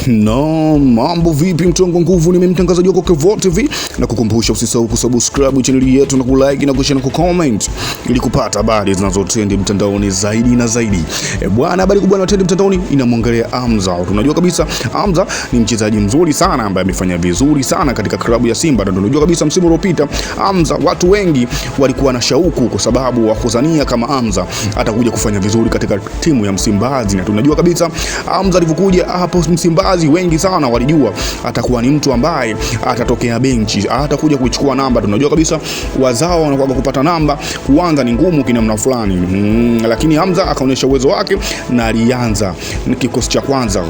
No, mambo vipi mtongo nguvu, ni mimi mtangazaji wako Kevo TV na kukumbusha usisahau kusubscribe channel yetu na kulike na kushare na kucomment ili kupata habari zinazotendi mtandaoni zaidi na zaidi. Bwana, habari kubwa inayotendi mtandaoni inamwangalia Hamza. Tunajua kabisa Hamza ni mchezaji mzuri sana ambaye amefanya vizuri sana katika klabu ya Simba. Na tunajua kabisa msimu uliopita Hamza, watu wengi walikuwa na shauku kwa sababu wakuzania kama Hamza atakuja kufanya vizuri katika timu ya Msimbazi. Na tunajua kabisa Hamza alivyokuja hapo Msimbazi, wengi sana walijua atakuwa ni mtu ambaye atatokea benchi, atakuja kuchukua namba. Tunajua kabisa wazao wanakuwa kupata namba kuanza ni ngumu kinamna fulani, lakini Hamza akaonyesha uwezo wake na alianza kikosi cha kwanza.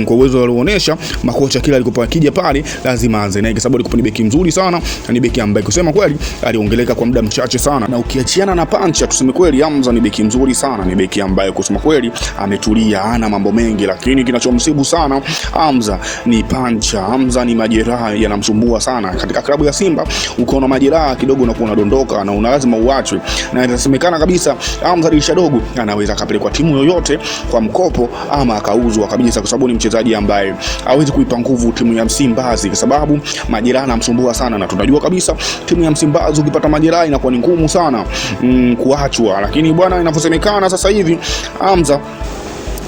Kwa uwezo alionyesha, makocha kila alikopa akija pale lazima aanze naye, kwa sababu alikuwa ni beki mzuri sana na ni beki ambaye kusema kweli aliongeleka kwa muda mchache sana. Na ukiachiana na pancha, tuseme kweli Hamza ni beki mzuri sana, ni beki ambaye kusema kweli ametulia, hana mambo mengi, lakini kinachomsibu sana Hamza ni pancha. Hamza ni majeraha yanamsumbua sana katika klabu ya Simba. Ukiona majeraha kidogo unakuwa unadondoka na una lazima uachwe, na inasemekana kabisa Hamza dirisha dogo anaweza akapelekwa timu yoyote kwa mkopo ama akauzwa kabisa, kwa sababu ni mchezaji ambaye hawezi kuipa nguvu timu ya Msimbazi kwa sababu majeraha yanamsumbua sana. Na tunajua kabisa timu ya Msimbazi ukipata majeraha inakuwa ni ngumu sana kuachwa, lakini bwana, inavyosemekana sasa hivi Hamza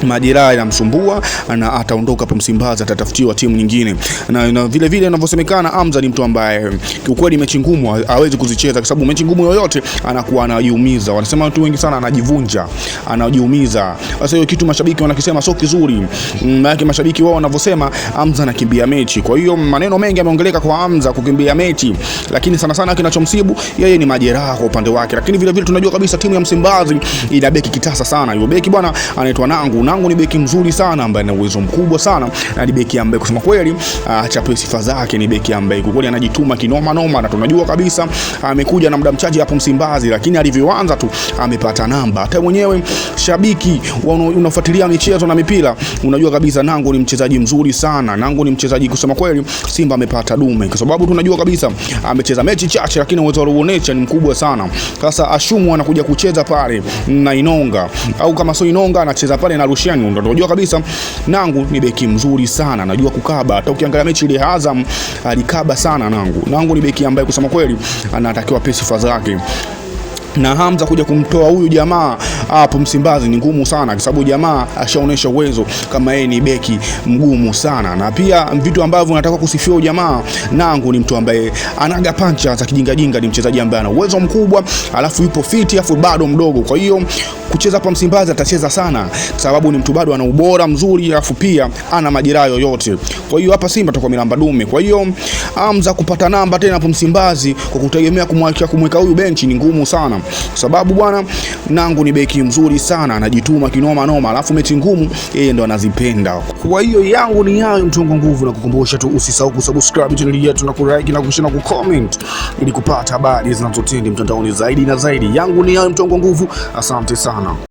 majeraha yanamsumbua na ataondoka hapo Msimbazi, atatafutiwa timu nyingine. Na vile vile inavyosemekana Hamza ni mtu ambaye kiukweli mechi ngumu hawezi kuzicheza, kwa sababu mechi ngumu yoyote anakuwa anajiumiza. Wanasema watu wengi sana anajivunja, anajiumiza. Sasa hiyo kitu mashabiki wanakisema sio kizuri. Maana mashabiki wao wanavyosema Hamza anakimbia mechi. Kwa hiyo maneno mengi yameongeleka kwa Hamza kukimbia mechi, lakini sana sana kinachomsibu yeye ni majeraha kwa upande wake. Lakini vile vile tunajua kabisa timu ya Msimbazi ina beki kitasa sana. Yule beki bwana anaitwa Nangu ni beki mzuri sana ambaye ana uwezo mkubwa sana, na ni beki ambaye kusema kweli achape sifa zake, ni beki ambaye kwa kweli anajituma kinoma noma. Na tunajua kabisa amekuja na muda mchache hapo Msimbazi, lakini alivyoanza tu amepata namba. Hata mwenyewe shabiki unafuatilia michezo na mipira unajua kabisa Nangu ni mchezaji mzuri sana. Nangu ni mchezaji kusema kweli Simba amepata dume, kwa sababu tunajua kabisa amecheza mechi chache, lakini uwezo alioonyesha ni mkubwa sana. Sasa Ashumu anakuja kucheza pale na Inonga, au kama sio Inonga anacheza pale na Rushiani. Unajua kabisa Nangu ni beki mzuri sana, anajua kukaba. Hata ukiangalia mechi ile Azam alikaba sana Nangu ni beki ambaye kusema kweli anatakiwa pesa sifa zake. Na Hamza kuja kumtoa huyu jamaa hapo Msimbazi ni ngumu sana, kwa sababu jamaa ashaonesha uwezo kama yeye ni beki mgumu sana. Na pia vitu ambavyo nataka kusifia jamaa, Nangu ni mtu ambaye anaga pancha za kijinga, ni mchezaji ambaye ana uwezo mkubwa, alafu yupo fiti, alafu bado mdogo. Kwa hiyo kucheza hapa Msimbazi atacheza sana, kwa sababu ni mtu bado ana ubora mzuri, alafu pia ana majeraha yoyote. Kwa hiyo hapa Simba tutakuwa milamba dume. Kwa hiyo Hamza kupata namba tena hapo Msimbazi kwa kutegemea kumweka huyu benchi ni ngumu sana, kwa sababu bwana Nangu ni beki mzuri sana, anajituma kinoma noma, alafu mechi ngumu yeye ndo anazipenda. Kwa hiyo yangu ni hayo mtongo nguvu, na kukumbusha tu usisahau kusubscribe channel yetu na kulike na kushare na kucomment ili kupata habari zinazotendi mtandaoni zaidi na zaidi. Yangu ni hayo mtongo nguvu, asante sana.